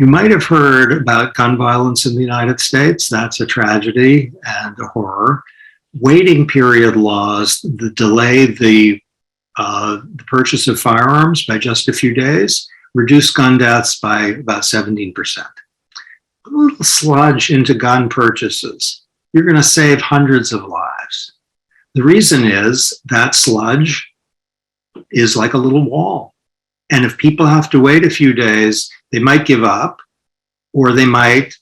You might have heard about gun violence in the United States. That's a tragedy and a horror. Waiting period laws that delay the purchase of firearms by just a few days reduce gun deaths by about 17%. Put a little sludge into gun purchases. You're going to save hundreds of lives. The reason is that sludge is like a little wall. And if people have to wait a few days, they might give up, or they might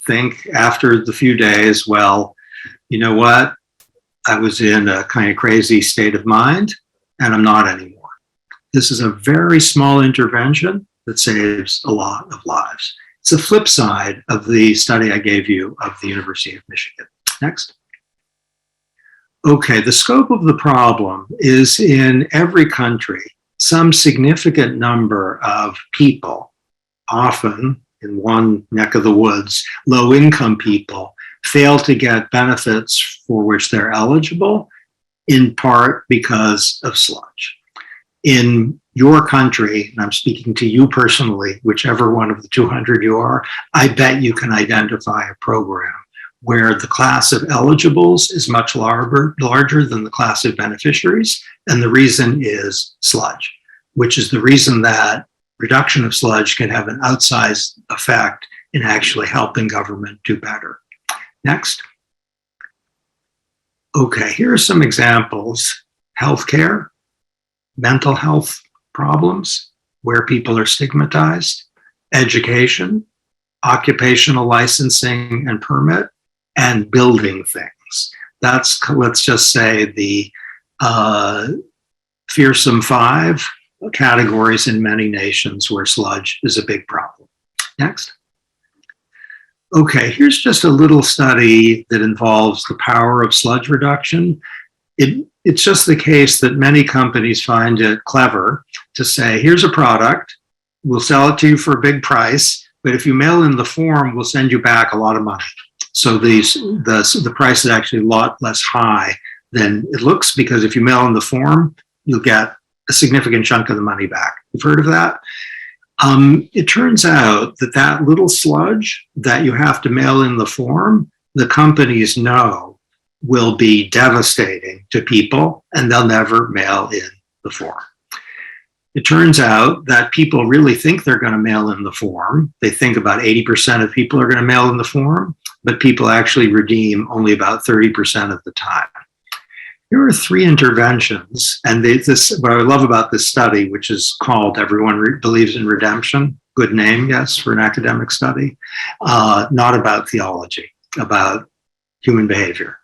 think after the few days, well, you know what? I was in a kind of crazy state of mind, and I'm not anymore. This is a very small intervention that saves a lot of lives. It's the flip side of the study I gave you of the University of Michigan. Next. Okay, the scope of the problem is in every country, some significant number of people, often in one neck of the woods, low-income people, fail to get benefits for which they're eligible, in part because of sludge. In your country, and I'm speaking to you personally, whichever one of the 200 you are, I bet you can identify a program where the class of eligibles is much larger than the class of beneficiaries, and the reason is sludge, which is the reason that reduction of sludge can have an outsized effect in actually helping government do better. Next. Okay, here are some examples. Healthcare, mental health problems where people are stigmatized, education, occupational licensing and permit, and building things. That's, let's just say, the fearsome 5 categories in many nations where sludge is a big problem. Next. Okay, here's just a little study that involves the power of sludge reduction. It's just the case that many companies find it clever to say, here's a product, we'll sell it to you for a big price, but if you mail in the form, we'll send you back a lot of money. So the price is actually a lot less high than it looks, because if you mail in the form, you'll get a significant chunk of the money back. You've heard of that? It turns out that that little sludge that you have to mail in the form, the companies know will be devastating to people, and they'll never mail in the form. It turns out that people really think they're going to mail in the form. They think about 80% of people are going to mail in the form, but people actually redeem only about 30% of the time. Here are 3 interventions, and what I love about this study, which is called Everyone Believes in Redemption, good name, yes, for an academic study, not about theology, about human behavior.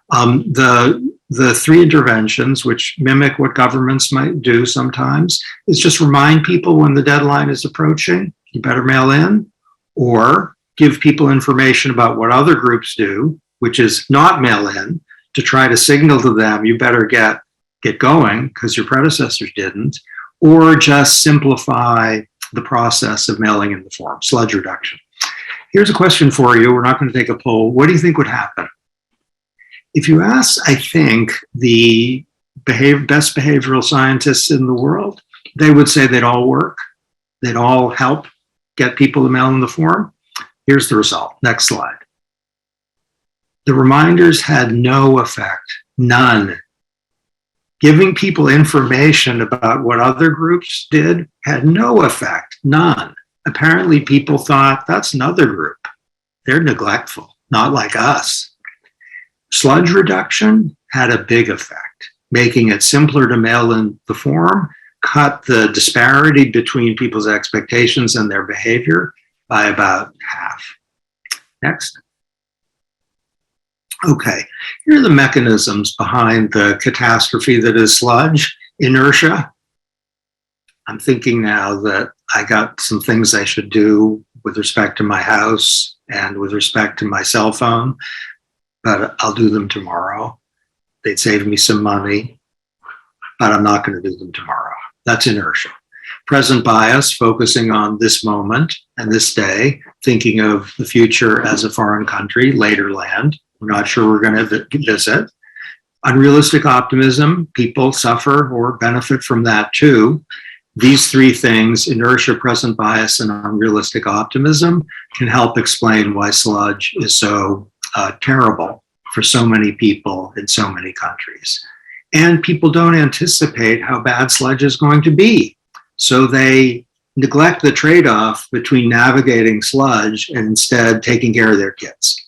The 3 interventions, which mimic what governments might do sometimes, is just remind people when the deadline is approaching, you better mail in, or give people information about what other groups do, which is not mail in, to try to signal to them, you better get going because your predecessors didn't, or just simplify the process of mailing in the form, sludge reduction. Here's a question for you. We're not going to take a poll. What do you think would happen? If you ask, I think, the best behavioral scientists in the world, they would say they'd all work. They'd all help get people to mail in the form. Here's the result. Next slide. The reminders had no effect, none. Giving people information about what other groups did had no effect, none. Apparently people thought, that's another group. They're neglectful, not like us. Sludge reduction had a big effect, making it simpler to mail in the form, cut the disparity between people's expectations and their behavior by about half. Next. Okay, here are the mechanisms behind the catastrophe that is sludge. Inertia. I'm thinking now that I got some things I should do with respect to my house and with respect to my cell phone, but I'll do them tomorrow. They'd save me some money, but I'm not going to do them tomorrow. That's inertia. Present bias, focusing on this moment and this day, thinking of the future as a foreign country, later land. We're not sure we're going to visit. Unrealistic optimism, people suffer or benefit from that too. These three things, inertia, present bias, and unrealistic optimism, can help explain why sludge is so terrible for so many people in so many countries. And people don't anticipate how bad sludge is going to be. So they neglect the trade-off between navigating sludge and instead taking care of their kids.